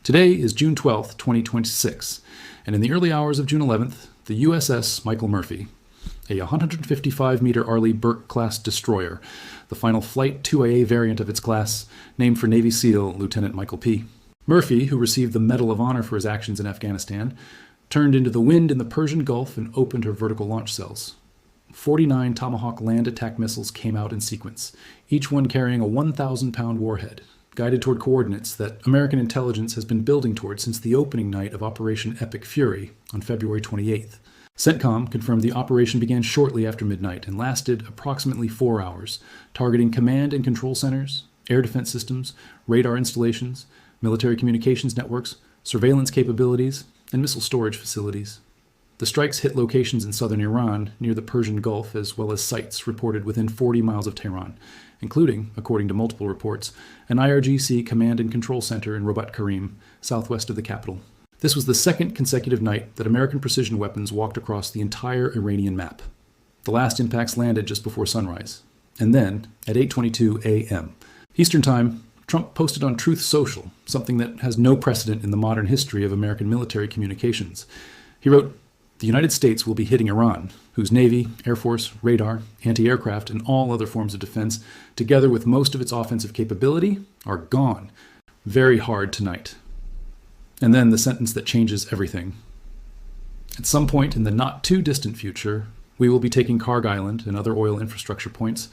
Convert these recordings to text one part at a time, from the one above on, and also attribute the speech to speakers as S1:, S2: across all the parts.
S1: Today is June 12th, 2026, and in the early hours of June 11th, the USS Michael Murphy, a 155-meter Arleigh Burke-class destroyer, the final Flight 2AA variant of its class, named for Navy SEAL Lieutenant Michael P. Murphy, who received the Medal of Honor for his actions in Afghanistan, turned into the wind in the Persian Gulf and opened her vertical launch cells. 49 Tomahawk land attack missiles came out in sequence, each one carrying a 1,000-pound warhead, guided toward coordinates that American intelligence has been building toward since the opening night of Operation Epic Fury on February 28th. CENTCOM confirmed the operation began shortly after midnight and lasted approximately 4 hours, targeting command and control centers, air defense systems, radar installations, military communications networks, surveillance capabilities, and missile storage facilities. The strikes hit locations in southern Iran near the Persian Gulf, as well as sites reported within 40 miles of Tehran, including, according to multiple reports, an IRGC command and control center in Rabat Karim, southwest of the capital. This was the second consecutive night that American precision weapons walked across the entire Iranian map. The last impacts landed just before sunrise. And then, at 8:22 a.m. Eastern Time, Trump posted on Truth Social, something that has no precedent in the modern history of American military communications. He wrote, "The United States will be hitting Iran, whose Navy, Air Force, radar, anti-aircraft, and all other forms of defense, together with most of its offensive capability, are gone. Very hard tonight." And then the sentence that changes everything. "At some point in the not-too-distant future, we will be taking Karg Island and other oil infrastructure points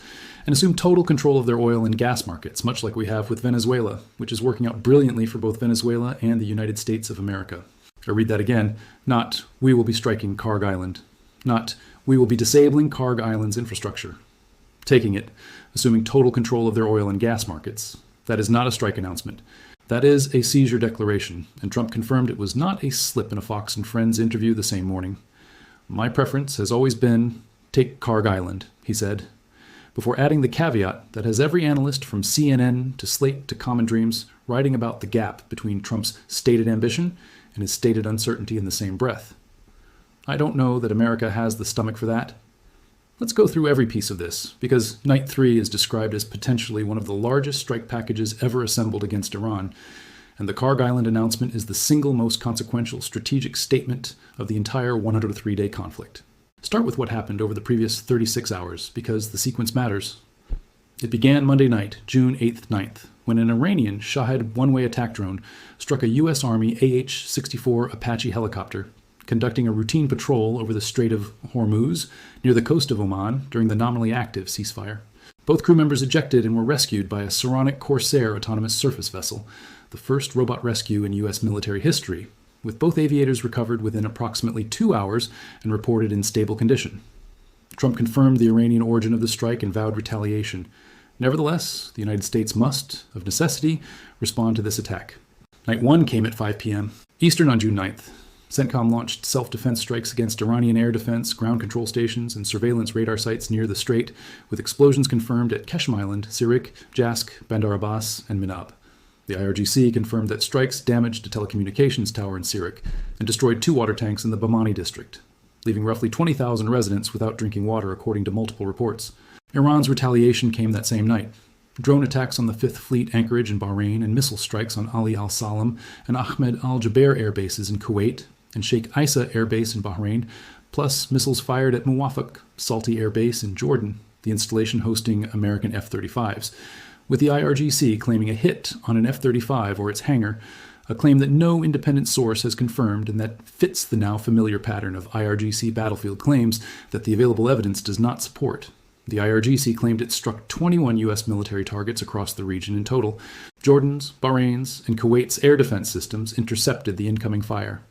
S1: and assume total control of their oil and gas markets, much like we have with Venezuela, which is working out brilliantly for both Venezuela and the United States of America." I read that again. Not, "we will be striking Karg Island." Not, "we will be disabling Karg Island's infrastructure." Taking it, assuming total control of their oil and gas markets. That is not a strike announcement. That is a seizure declaration, and Trump confirmed it was not a slip in a Fox and Friends interview the same morning. "My preference has always been, take Karg Island," he said, before adding the caveat that has every analyst from CNN to Slate to Common Dreams writing about the gap between Trump's stated ambition and his stated uncertainty in the same breath. I don't know that America has the stomach for that. Let's go through every piece of this, because Night 3 is described as potentially one of the largest strike packages ever assembled against Iran, and the Karg Island announcement is the single most consequential strategic statement of the entire 103-day conflict. Start with what happened over the previous 36 hours, because the sequence matters. It began Monday night, June 8th, 9th, when an Iranian Shahed one-way attack drone struck a U.S. Army AH-64 Apache helicopter, conducting a routine patrol over the Strait of Hormuz near the coast of Oman during the nominally active ceasefire. Both crew members ejected and were rescued by a Saronic Corsair autonomous surface vessel, the first robot rescue in U.S. military history, with both aviators recovered within approximately 2 hours and reported in stable condition. Trump confirmed the Iranian origin of the strike and vowed retaliation. Nevertheless, the United States must, of necessity, respond to this attack. Night 1 came at 5 p.m. Eastern on June 9th. CENTCOM launched self-defense strikes against Iranian air defense, ground control stations, and surveillance radar sites near the strait, with explosions confirmed at Keshem Island, Sirik, Jask, Bandar Abbas, and Minab. The IRGC confirmed that strikes damaged a telecommunications tower in Sirik and destroyed 2 water tanks in the Bamani district, leaving roughly 20,000 residents without drinking water, according to multiple reports. Iran's retaliation came that same night. Drone attacks on the 5th Fleet anchorage in Bahrain and missile strikes on Ali al-Salam and Ahmed al-Jaber air bases in Kuwait and Sheikh Isa Air Base in Bahrain, plus missiles fired at Muwafaq Salti Air Base in Jordan, the installation hosting American F-35s, with the IRGC claiming a hit on an F-35 or its hangar, a claim that no independent source has confirmed and that fits the now familiar pattern of IRGC battlefield claims that the available evidence does not support. The IRGC claimed it struck 21 U.S. military targets across the region in total. Jordan's, Bahrain's, and Kuwait's air defense systems intercepted the incoming fire.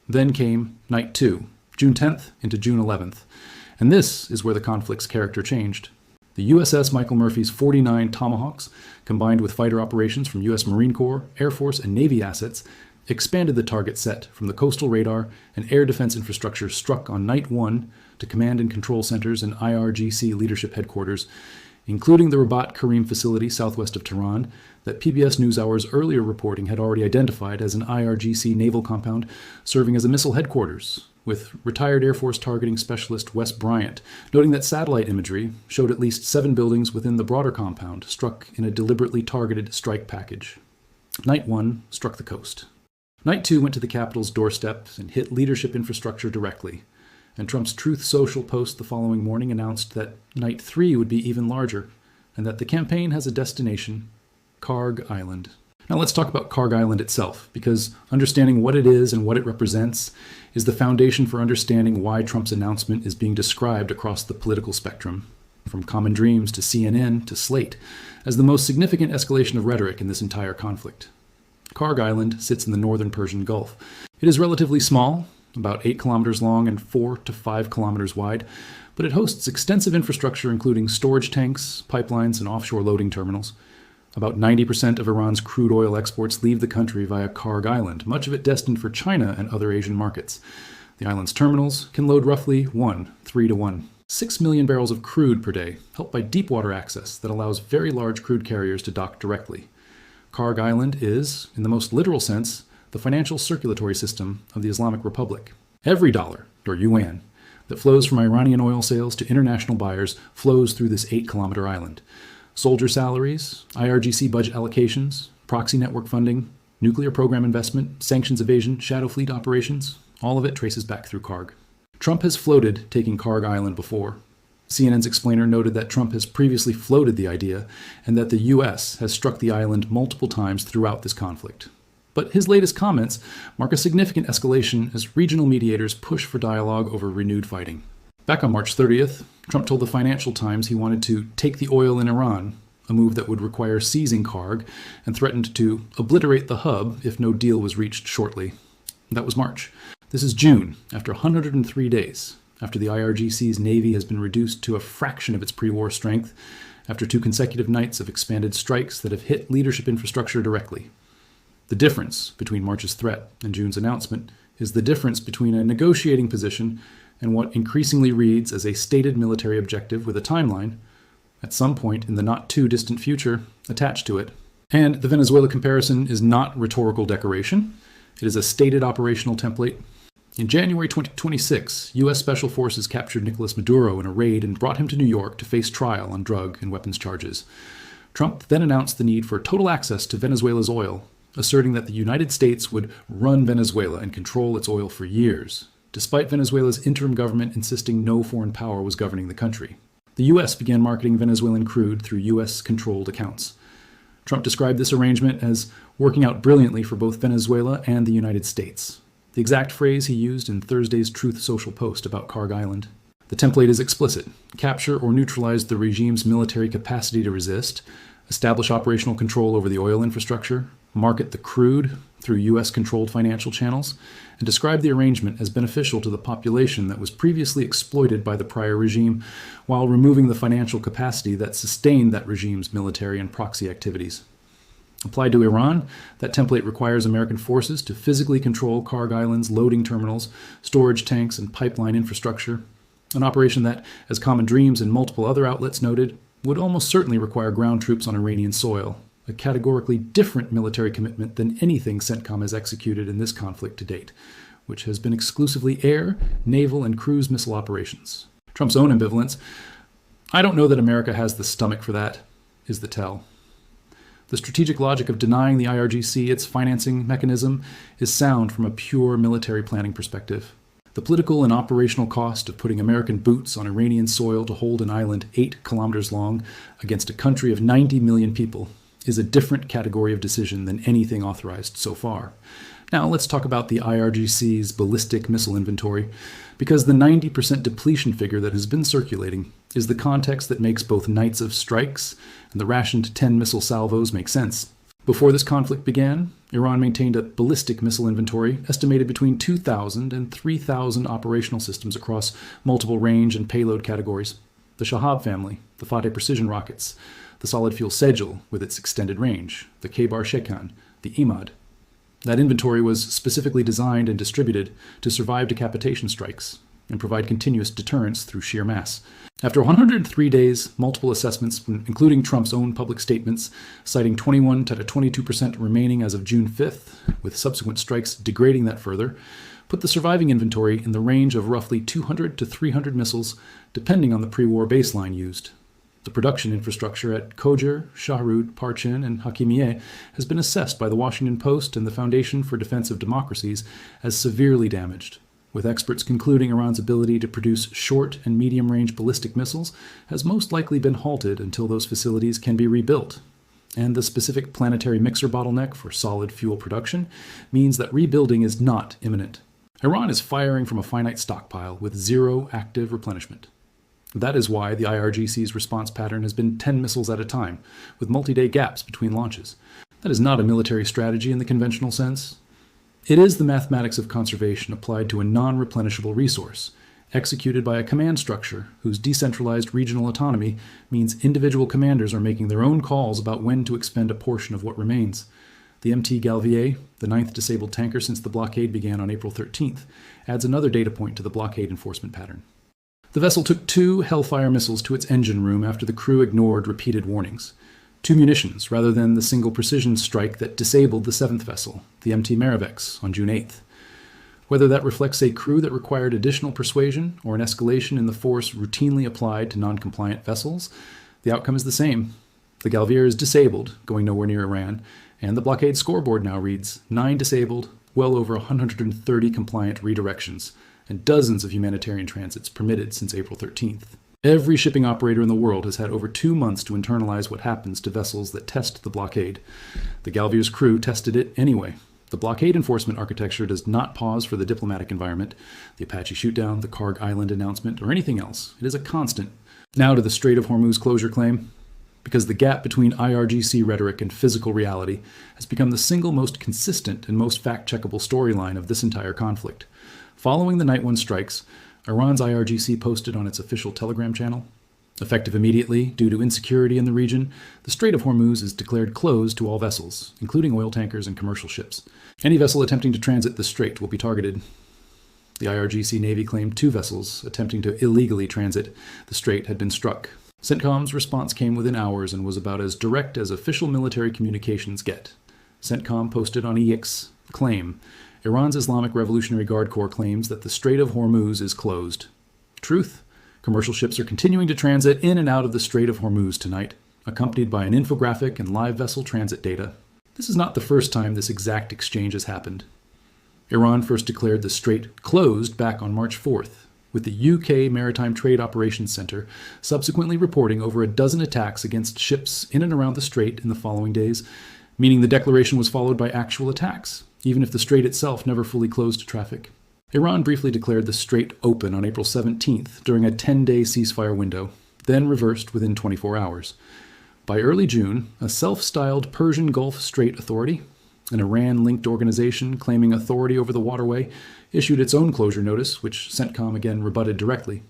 S1: Then came Night 2, June 10th into June 11th, and this is where the conflict's character changed. The USS Michael Murphy's 49 Tomahawks, combined with fighter operations from U.S. Marine Corps, Air Force, and Navy assets, expanded the target set from the coastal radar and air defense infrastructure struck on Night 1 to command and control centers and IRGC leadership headquarters, including the Rabat Karim facility southwest of Tehran that PBS NewsHour's earlier reporting had already identified as an IRGC naval compound serving as a missile headquarters, with retired Air Force targeting specialist Wes Bryant noting that satellite imagery showed at least 7 buildings within the broader compound struck in a deliberately targeted strike package. Night 1 struck the coast. Night 2 went to the Capitol's doorstep and hit leadership infrastructure directly. And Trump's Truth Social post the following morning announced that Night 3 would be even larger, and that the campaign has a destination, Karg Island. Now let's talk about Karg Island itself, because understanding what it is and what it represents is the foundation for understanding why Trump's announcement is being described across the political spectrum, from Common Dreams to CNN to Slate, as the most significant escalation of rhetoric in this entire conflict. Karg Island sits in the northern Persian Gulf. It is relatively small, about 8 kilometers long and 4 to 5 kilometers wide, but it hosts extensive infrastructure including storage tanks, pipelines, and offshore loading terminals. About 90% of Iran's crude oil exports leave the country via Karg Island, much of it destined for China and other Asian markets. The island's terminals can load roughly 3 to 1. 6 million barrels of crude per day, helped by deep water access that allows very large crude carriers to dock directly. Karg Island is, in the most literal sense, the financial circulatory system of the Islamic Republic. Every dollar, or yuan, that flows from Iranian oil sales to international buyers flows through this 8-kilometer island. Soldier salaries, IRGC budget allocations, proxy network funding, nuclear program investment, sanctions evasion, shadow fleet operations, all of it traces back through Karg. Trump has floated taking Karg Island before. CNN's explainer noted that Trump has previously floated the idea and that the U.S. has struck the island multiple times throughout this conflict. But his latest comments mark a significant escalation as regional mediators push for dialogue over renewed fighting. Back on March 30th, Trump told the Financial Times he wanted to take the oil in Iran, a move that would require seizing Karg, and threatened to obliterate the hub if no deal was reached shortly. That was March. This is June, after 103 days, after the IRGC's Navy has been reduced to a fraction of its pre-war strength, after 2 consecutive nights of expanded strikes that have hit leadership infrastructure directly. The difference between March's threat and June's announcement is the difference between a negotiating position and what increasingly reads as a stated military objective with a timeline, at some point in the not-too-distant future, attached to it. And the Venezuela comparison is not rhetorical decoration. It is a stated operational template. In January 2026, U.S. Special Forces captured Nicolas Maduro in a raid and brought him to New York to face trial on drug and weapons charges. Trump then announced the need for total access to Venezuela's oil, asserting that the United States would run Venezuela and control its oil for years, despite Venezuela's interim government insisting no foreign power was governing the country. The U.S. began marketing Venezuelan crude through U.S.-controlled accounts. Trump described this arrangement as working out brilliantly for both Venezuela and the United States, the exact phrase he used in Thursday's Truth Social post about Karg Island. The template is explicit: capture or neutralize the regime's military capacity to resist, establish operational control over the oil infrastructure, market the crude through U.S.-controlled financial channels, and describe the arrangement as beneficial to the population that was previously exploited by the prior regime, while removing the financial capacity that sustained that regime's military and proxy activities. Applied to Iran, that template requires American forces to physically control Karg Island's loading terminals, storage tanks, and pipeline infrastructure, an operation that, as Common Dreams and multiple other outlets noted, would almost certainly require ground troops on Iranian soil, a categorically different military commitment than anything CENTCOM has executed in this conflict to date, which has been exclusively air, naval, and cruise missile operations. Trump's own ambivalence, "I don't know that America has the stomach for that," is the tell. The strategic logic of denying the IRGC its financing mechanism is sound from a pure military planning perspective. The political and operational cost of putting American boots on Iranian soil to hold an island 8 kilometers long against a country of 90 million people is a different category of decision than anything authorized so far. Now let's talk about the IRGC's ballistic missile inventory, because the 90% depletion figure that has been circulating is the context that makes both nights of strikes and the rationed 10 missile salvos make sense. Before this conflict began, Iran maintained a ballistic missile inventory estimated between 2,000 and 3,000 operational systems across multiple range and payload categories. The Shahab family, the Fateh precision rockets, the solid fuel Sejal with its extended range, the Khaybar Shekan, the Imad. That inventory was specifically designed and distributed to survive decapitation strikes and provide continuous deterrence through sheer mass. After 103 days, multiple assessments, including Trump's own public statements, citing 21 to 22% remaining as of June 5th, with subsequent strikes degrading that further, put the surviving inventory in the range of roughly 200 to 300 missiles, depending on the pre-war baseline used. The production infrastructure at Khojar, Shahrud, Parchin, and Hakimieh has been assessed by the Washington Post and the Foundation for Defense of Democracies as severely damaged, with experts concluding Iran's ability to produce short and medium-range ballistic missiles has most likely been halted until those facilities can be rebuilt. And the specific planetary mixer bottleneck for solid fuel production means that rebuilding is not imminent. Iran is firing from a finite stockpile with zero active replenishment. That is why the IRGC's response pattern has been 10 missiles at a time, with multi-day gaps between launches. That is not a military strategy in the conventional sense. It is the mathematics of conservation applied to a non-replenishable resource, executed by a command structure whose decentralized regional autonomy means individual commanders are making their own calls about when to expend a portion of what remains. The MT Galvier, the 9th disabled tanker since the blockade began on April 13th, adds another data point to the blockade enforcement pattern. The vessel took 2 Hellfire missiles to its engine room after the crew ignored repeated warnings. 2 munitions, rather than the single precision strike that disabled the 7th vessel, the MT Marivex, on June 8th. Whether that reflects a crew that required additional persuasion or an escalation in the force routinely applied to non-compliant vessels, the outcome is the same. The Galvier is disabled, going nowhere near Iran, and the blockade scoreboard now reads 9 disabled, well over 130 compliant redirections, and dozens of humanitarian transits permitted since April 13th. Every shipping operator in the world has had over 2 months to internalize what happens to vessels that test the blockade. The Galvier's crew tested it anyway. The blockade enforcement architecture does not pause for the diplomatic environment, the Apache shootdown, the Karg Island announcement, or anything else. It is a constant. Now to the Strait of Hormuz closure claim. Because the gap between IRGC rhetoric and physical reality has become the single most consistent and most fact-checkable storyline of this entire conflict. Following the Night 1 strikes, Iran's IRGC posted on its official Telegram channel, effective immediately due to insecurity in the region, the Strait of Hormuz is declared closed to all vessels, including oil tankers and commercial ships. Any vessel attempting to transit the strait will be targeted. The IRGC Navy claimed 2 vessels attempting to illegally transit the strait had been struck. CENTCOM's response came within hours and was about as direct as official military communications get. CENTCOM posted on X, claim, Iran's Islamic Revolutionary Guard Corps claims that the Strait of Hormuz is closed. Truth. Commercial ships are continuing to transit in and out of the Strait of Hormuz tonight, accompanied by an infographic and live vessel transit data. This is not the first time this exact exchange has happened. Iran first declared the strait closed back on March 4th, with the UK Maritime Trade Operations Centre subsequently reporting over a dozen attacks against ships in and around the strait in the following days, meaning the declaration was followed by actual attacks, even if the strait itself never fully closed to traffic. Iran briefly declared the strait open on April 17th during a 10-day ceasefire window, then reversed within 24 hours. By early June, a self-styled Persian Gulf Strait Authority, an Iran-linked organization claiming authority over the waterway, issued its own closure notice, which CENTCOM again rebutted directly.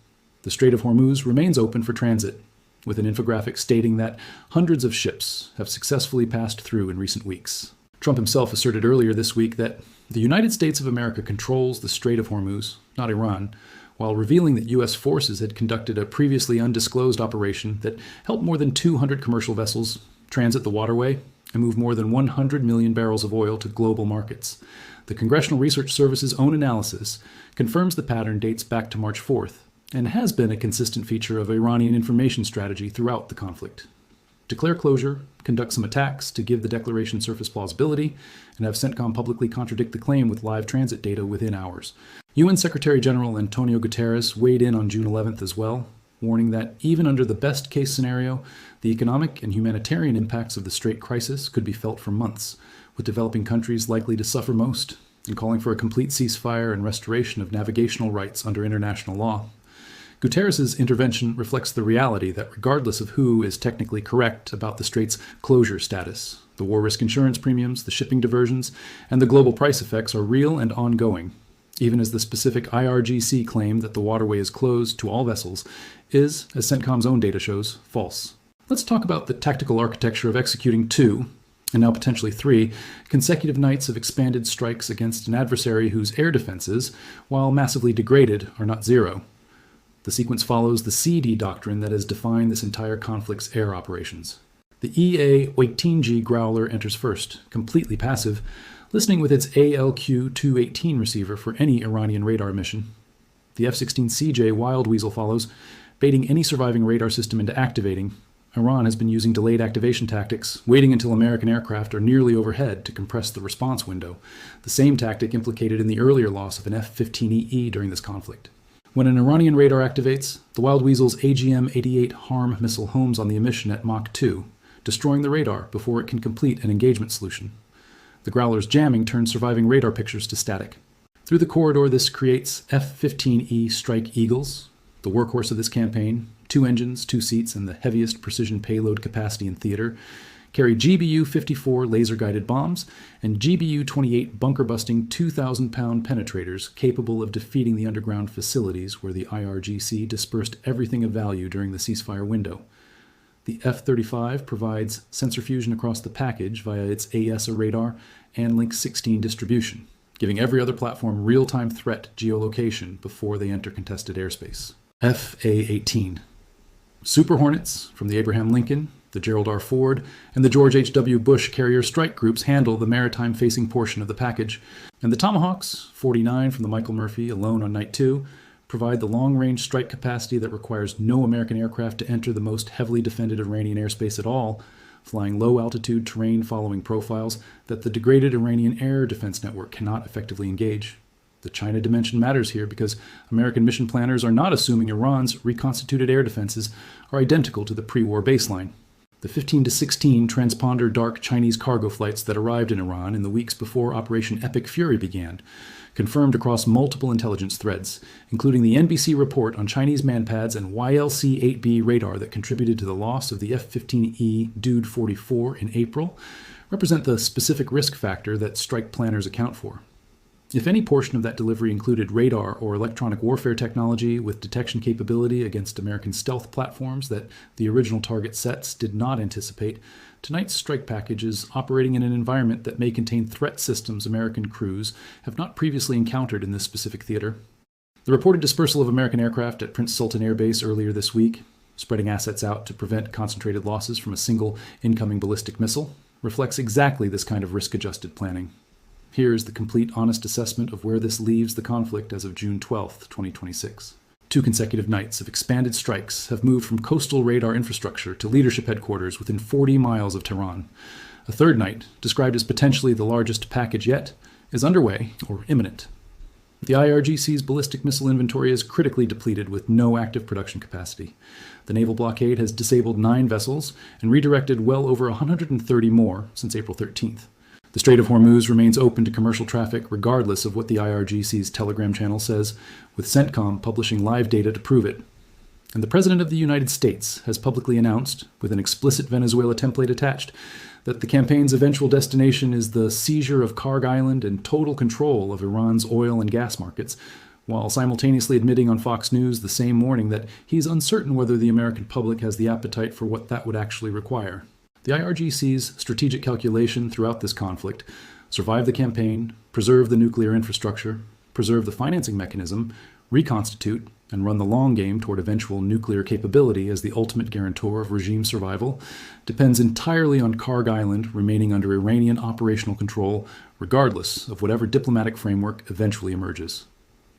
S1: The Strait of Hormuz remains open for transit, with an infographic stating that hundreds of ships have successfully passed through in recent weeks. Trump himself asserted earlier this week that the United States of America controls the Strait of Hormuz, not Iran, while revealing that U.S. forces had conducted a previously undisclosed operation that helped more than 200 commercial vessels transit the waterway and move more than 100 million barrels of oil to global markets. The Congressional Research Service's own analysis confirms the pattern dates back to March 4th and has been a consistent feature of Iranian information strategy throughout the conflict. Declare closure, conduct some attacks to give the declaration surface plausibility, and have CENTCOM publicly contradict the claim with live transit data within hours. UN Secretary General Antonio Guterres weighed in on June 11th as well, warning that even under the best-case scenario, the economic and humanitarian impacts of the Strait crisis could be felt for months, with developing countries likely to suffer most, and calling for a complete ceasefire and restoration of navigational rights under international law. Guterres' intervention reflects the reality that regardless of who is technically correct about the strait's closure status, the war risk insurance premiums, the shipping diversions, and the global price effects are real and ongoing, even as the specific IRGC claim that the waterway is closed to all vessels is, as CENTCOM's own data shows, false. Let's talk about the tactical architecture of executing 2, and now potentially 3, consecutive nights of expanded strikes against an adversary whose air defenses, while massively degraded, are not zero. The sequence follows the CD doctrine that has defined this entire conflict's air operations. The EA-18G Growler enters first, completely passive, listening with its ALQ-218 receiver for any Iranian radar mission. The F-16CJ Wild Weasel follows, Baiting any surviving radar system into activating, Iran has been using delayed activation tactics, waiting until American aircraft are nearly overhead to compress the response window, the same tactic implicated in the earlier loss of an F-15EE during this conflict. When an Iranian radar activates, the Wild Weasel's AGM-88 HARM missile homes on the emission at Mach 2, destroying the radar before it can complete an engagement solution. The Growler's jamming turns surviving radar pictures to static. Through the corridor, this creates F-15E Strike Eagles, the workhorse of this campaign, 2 engines, 2 seats, and the heaviest precision payload capacity in theater, carry GBU-54 laser-guided bombs and GBU-28 bunker-busting 2,000-pound penetrators capable of defeating the underground facilities where the IRGC dispersed everything of value during the ceasefire window. The F-35 provides sensor fusion across the package via its AESA radar and Link 16 distribution, giving every other platform real-time threat geolocation before they enter contested airspace. FA-18. Super Hornets from the Abraham Lincoln, the Gerald R. Ford, and the George H.W. Bush carrier strike groups handle the maritime-facing portion of the package, and the Tomahawks, 49 from the Michael Murphy, alone on Night 2, provide the long-range strike capacity that requires no American aircraft to enter the most heavily defended Iranian airspace at all, flying low-altitude terrain-following profiles that the degraded Iranian air defense network cannot effectively engage. The China dimension matters here because American mission planners are not assuming Iran's reconstituted air defenses are identical to the pre-war baseline. The 15 to 16 transponder dark Chinese cargo flights that arrived in Iran in the weeks before Operation Epic Fury began, confirmed across multiple intelligence threads, including the NBC report on Chinese manpads and YLC-8B radar that contributed to the loss of the F-15E Dude 44 in April, represent the specific risk factor that strike planners account for. If any portion of that delivery included radar or electronic warfare technology with detection capability against American stealth platforms that the original target sets did not anticipate, tonight's strike package is operating in an environment that may contain threat systems American crews have not previously encountered in this specific theater. The reported dispersal of American aircraft at Prince Sultan Air Base earlier this week, spreading assets out to prevent concentrated losses from a single incoming ballistic missile, reflects exactly this kind of risk-adjusted planning. Here is the complete, honest assessment of where this leaves the conflict as of June 12, 2026. 2 consecutive nights of expanded strikes have moved from coastal radar infrastructure to leadership headquarters within 40 miles of Tehran. A 3rd night, described as potentially the largest package yet, is underway or imminent. The IRGC's ballistic missile inventory is critically depleted with no active production capacity. The naval blockade has disabled 9 vessels and redirected well over 130 more since April 13th. The Strait of Hormuz remains open to commercial traffic regardless of what the IRGC's Telegram channel says, with CENTCOM publishing live data to prove it. And the President of the United States has publicly announced, with an explicit Venezuela template attached, that the campaign's eventual destination is the seizure of Karg Island and total control of Iran's oil and gas markets, while simultaneously admitting on Fox News the same morning that he's uncertain whether the American public has the appetite for what that would actually require. The IRGC's strategic calculation throughout this conflict: survive the campaign, preserve the nuclear infrastructure, preserve the financing mechanism, reconstitute, and run the long game toward eventual nuclear capability as the ultimate guarantor of regime survival, depends entirely on Karg Island remaining under Iranian operational control, regardless of whatever diplomatic framework eventually emerges.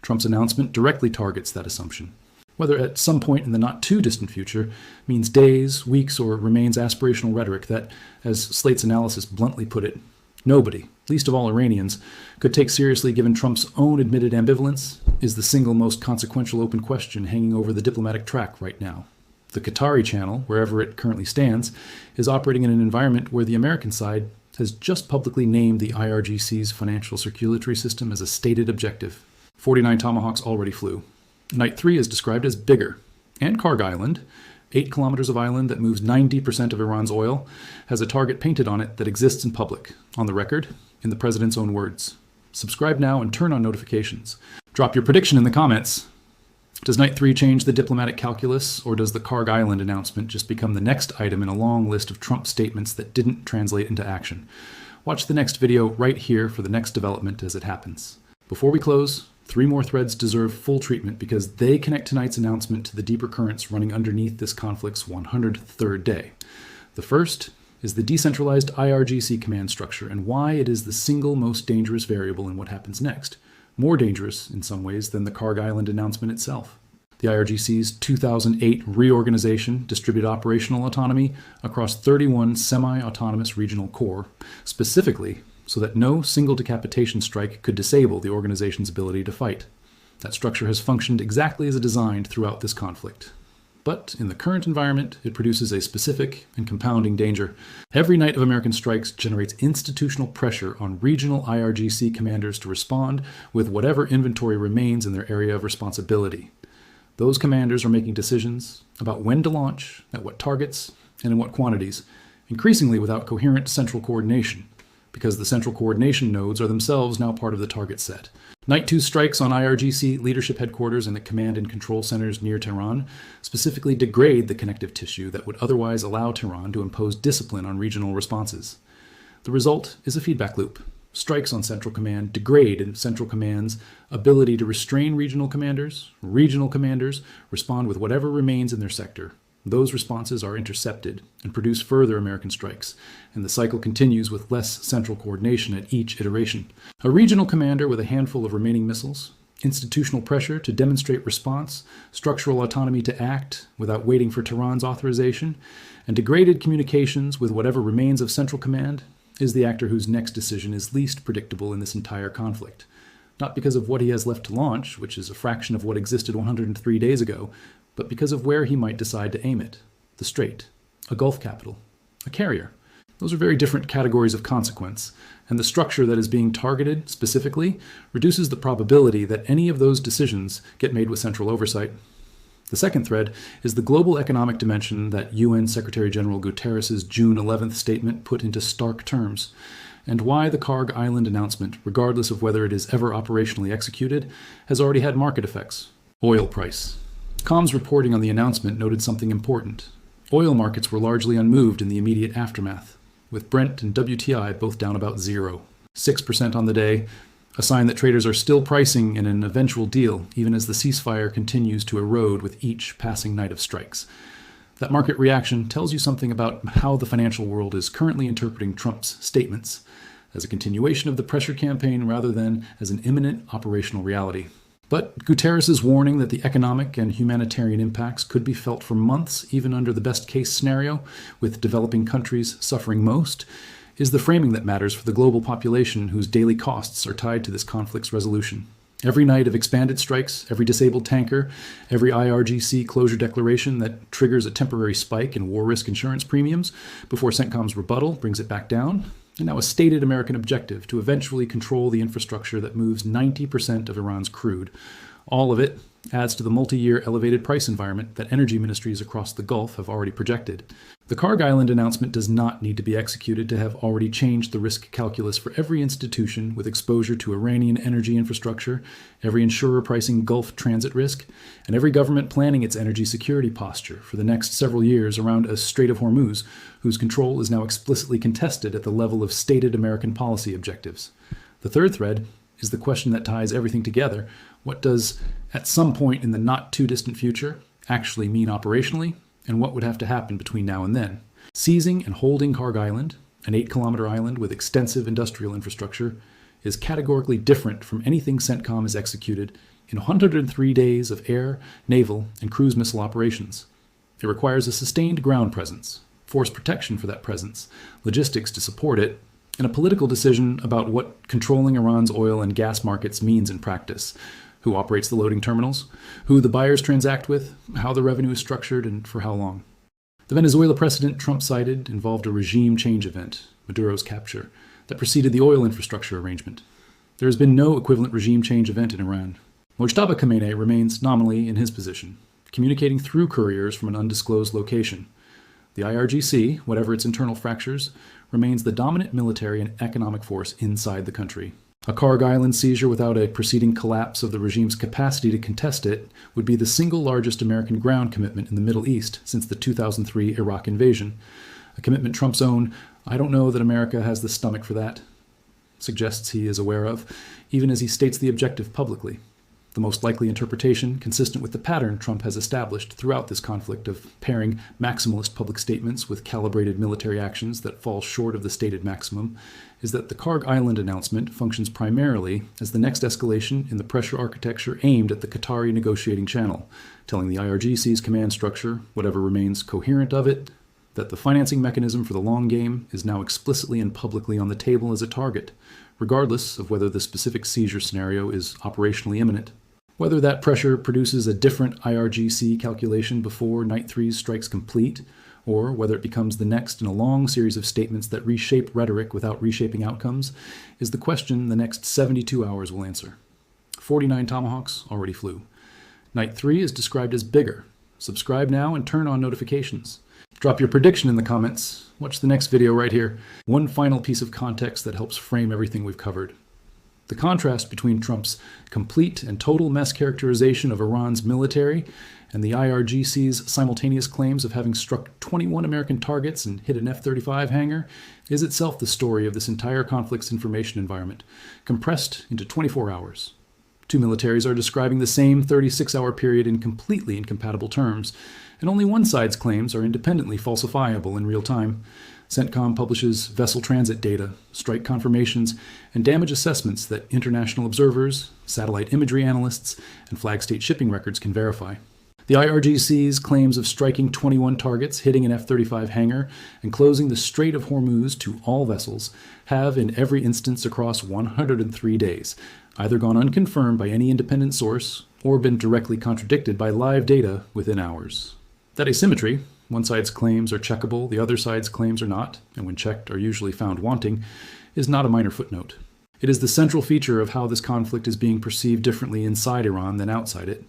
S1: Trump's announcement directly targets that assumption. Whether at some point in the not-too-distant future means days, weeks, or remains aspirational rhetoric that, as Slate's analysis bluntly put it, nobody, least of all Iranians, could take seriously given Trump's own admitted ambivalence, is the single most consequential open question hanging over the diplomatic track right now. The Qatari channel, wherever it currently stands, is operating in an environment where the American side has just publicly named the IRGC's financial circulatory system as a stated objective. 49 Tomahawks already flew. Night 3 is described as bigger, and Karg Island, 8 kilometers of island that moves 90% of Iran's oil, has a target painted on it that exists in public, on the record, in the president's own words. Subscribe now and turn on notifications. Drop your prediction in the comments. Does Night 3 change the diplomatic calculus, or does the Karg Island announcement just become the next item in a long list of Trump statements that didn't translate into action? Watch the next video right here for the next development as it happens. Before we close, 3 more threads deserve full treatment because they connect tonight's announcement to the deeper currents running underneath this conflict's 103rd day. The first is the decentralized IRGC command structure and why it is the single most dangerous variable in what happens next, more dangerous in some ways than the Karg Island announcement itself. The IRGC's 2008 reorganization distributed operational autonomy across 31 semi-autonomous regional corps, specifically so that no single decapitation strike could disable the organization's ability to fight. That structure has functioned exactly as designed throughout this conflict. But in the current environment, it produces a specific and compounding danger. Every night of American strikes generates institutional pressure on regional IRGC commanders to respond with whatever inventory remains in their area of responsibility. Those commanders are making decisions about when to launch, at what targets, and in what quantities, increasingly without coherent central coordination, because the central coordination nodes are themselves now part of the target set. Night 2 strikes on IRGC leadership headquarters and the command and control centers near Tehran specifically degrade the connective tissue that would otherwise allow Tehran to impose discipline on regional responses. The result is a feedback loop. Strikes on Central Command degrade Central Command's ability to restrain regional commanders respond with whatever remains in their sector. Those responses are intercepted and produce further American strikes, and the cycle continues with less central coordination at each iteration. A regional commander with a handful of remaining missiles, institutional pressure to demonstrate response, structural autonomy to act without waiting for Tehran's authorization, and degraded communications with whatever remains of Central Command is the actor whose next decision is least predictable in this entire conflict. Not because of what he has left to launch, which is a fraction of what existed 103 days ago, but because of where he might decide to aim it. The Strait, a Gulf capital, a carrier. Those are very different categories of consequence, and the structure that is being targeted specifically reduces the probability that any of those decisions get made with central oversight. The second thread is the global economic dimension that UN Secretary General Guterres' June 11th statement put into stark terms, and why the Karg Island announcement, regardless of whether it is ever operationally executed, has already had market effects. Oil price. Com's reporting on the announcement noted something important. Oil markets were largely unmoved in the immediate aftermath, with Brent and WTI both down about 6% on the day, a sign that traders are still pricing in an eventual deal, even as the ceasefire continues to erode with each passing night of strikes. That market reaction tells you something about how the financial world is currently interpreting Trump's statements, as a continuation of the pressure campaign rather than as an imminent operational reality. But Guterres' warning that the economic and humanitarian impacts could be felt for months, even under the best-case scenario, with developing countries suffering most, is the framing that matters for the global population whose daily costs are tied to this conflict's resolution. Every night of expanded strikes, every disabled tanker, every IRGC closure declaration that triggers a temporary spike in war risk insurance premiums before CENTCOM's rebuttal brings it back down, and now a stated American objective to eventually control the infrastructure that moves 90% of Iran's crude. All of it adds to the multi-year elevated price environment that energy ministries across the Gulf have already projected. The Karg Island announcement does not need to be executed to have already changed the risk calculus for every institution with exposure to Iranian energy infrastructure, every insurer pricing Gulf transit risk, and every government planning its energy security posture for the next several years around a Strait of Hormuz, whose control is now explicitly contested at the level of stated American policy objectives. The third thread is the question that ties everything together. What does, at some point in the not-too-distant future, actually mean operationally, and what would have to happen between now and then? Seizing and holding Karg Island, an 8-kilometer island with extensive industrial infrastructure, is categorically different from anything CENTCOM has executed in 103 days of air, naval, and cruise missile operations. It requires a sustained ground presence, force protection for that presence, logistics to support it, and a political decision about what controlling Iran's oil and gas markets means in practice. Who operates the loading terminals, who the buyers transact with, how the revenue is structured, and for how long. The Venezuela precedent Trump cited involved a regime change event, Maduro's capture, that preceded the oil infrastructure arrangement. There has been no equivalent regime change event in Iran. Mojtaba Khamenei remains nominally in his position, communicating through couriers from an undisclosed location. The IRGC, whatever its internal fractures, remains the dominant military and economic force inside the country. A Karg Island seizure without a preceding collapse of the regime's capacity to contest it would be the single largest American ground commitment in the Middle East since the 2003 Iraq invasion. A commitment Trump's own, "I don't know that America has the stomach for that," suggests he is aware of, even as he states the objective publicly. The most likely interpretation, consistent with the pattern Trump has established throughout this conflict of pairing maximalist public statements with calibrated military actions that fall short of the stated maximum, is that the Karg Island announcement functions primarily as the next escalation in the pressure architecture aimed at the Qatari negotiating channel, telling the IRGC's command structure, whatever remains coherent of it, that the financing mechanism for the long game is now explicitly and publicly on the table as a target, regardless of whether the specific seizure scenario is operationally imminent. Whether that pressure produces a different IRGC calculation before Night 3's strike's complete, or whether it becomes the next in a long series of statements that reshape rhetoric without reshaping outcomes, is the question the next 72 hours will answer. 49 Tomahawks already flew. Night 3 is described as bigger. Subscribe now and turn on notifications. Drop your prediction in the comments. Watch the next video right here. One final piece of context that helps frame everything we've covered. The contrast between Trump's complete and total mischaracterization of Iran's military and the IRGC's simultaneous claims of having struck 21 American targets and hit an F-35 hangar is itself the story of this entire conflict's information environment, compressed into 24 hours. Two militaries are describing the same 36-hour period in completely incompatible terms, and only one side's claims are independently falsifiable in real time. CENTCOM publishes vessel transit data, strike confirmations, and damage assessments that international observers, satellite imagery analysts, and flag state shipping records can verify. The IRGC's claims of striking 21 targets, hitting an F-35 hangar, and closing the Strait of Hormuz to all vessels have, in every instance across 103 days, either gone unconfirmed by any independent source or been directly contradicted by live data within hours. That asymmetry, one side's claims are checkable, the other side's claims are not, and when checked are usually found wanting, is not a minor footnote. It is the central feature of how this conflict is being perceived differently inside Iran than outside it.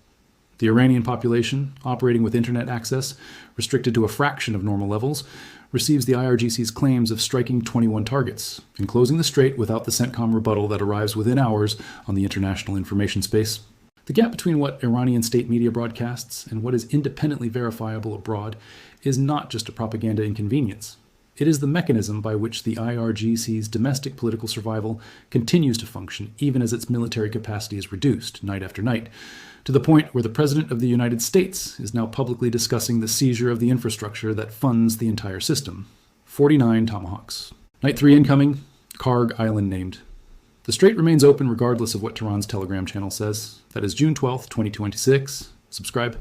S1: The Iranian population, operating with internet access, restricted to a fraction of normal levels, receives the IRGC's claims of striking 21 targets and closing the strait without the CENTCOM rebuttal that arrives within hours on the international information space. The gap between what Iranian state media broadcasts and what is independently verifiable abroad is not just a propaganda inconvenience. It is the mechanism by which the IRGC's domestic political survival continues to function even as its military capacity is reduced night after night, to the point where the President of the United States is now publicly discussing the seizure of the infrastructure that funds the entire system. 49 Tomahawks. Night 3 incoming, Karg Island named. The strait remains open regardless of what Tehran's Telegram channel says. That is June 12th, 2026. Subscribe,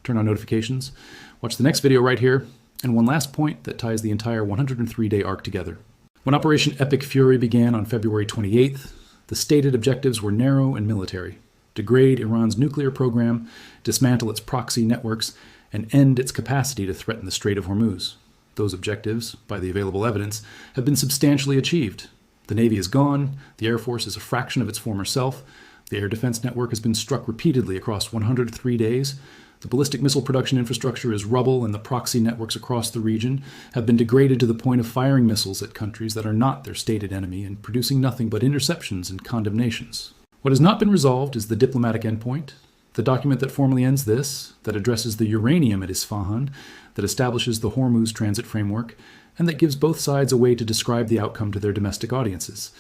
S1: turn on notifications, watch the next video right here, and one last point that ties the entire 103-day arc together. When Operation Epic Fury began on February 28th, the stated objectives were narrow and military: degrade Iran's nuclear program, dismantle its proxy networks, and end its capacity to threaten the Strait of Hormuz. Those objectives, by the available evidence, have been substantially achieved. The Navy is gone, the Air Force is a fraction of its former self, the air defense network has been struck repeatedly across 103 days, the ballistic missile production infrastructure is rubble, and the proxy networks across the region have been degraded to the point of firing missiles at countries that are not their stated enemy and producing nothing but interceptions and condemnations. What has not been resolved is the diplomatic endpoint, the document that formally ends this, that addresses the uranium at Isfahan, that establishes the Hormuz transit framework, and that gives both sides a way to describe the outcome to their domestic audiences.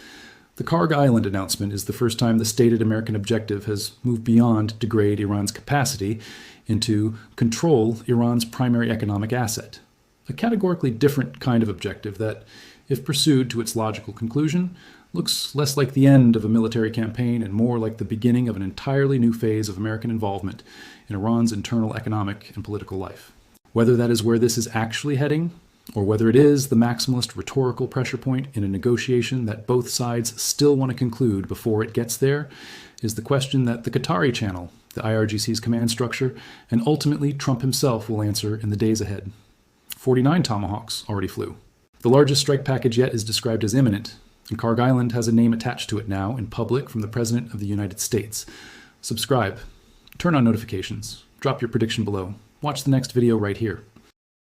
S1: The Karg Island announcement is the first time the stated American objective has moved beyond degrade Iran's capacity into control Iran's primary economic asset. A categorically different kind of objective that, if pursued to its logical conclusion, looks less like the end of a military campaign and more like the beginning of an entirely new phase of American involvement in Iran's internal economic and political life. Whether that is where this is actually heading, or whether it is the maximalist rhetorical pressure point in a negotiation that both sides still want to conclude before it gets there, is the question that the Qatari channel, the IRGC's command structure, and ultimately Trump himself will answer in the days ahead. 49 Tomahawks already flew. The largest strike package yet is described as imminent, and Karg Island has a name attached to it now in public from the President of the United States. Subscribe, turn on notifications, drop your prediction below, watch the next video right here.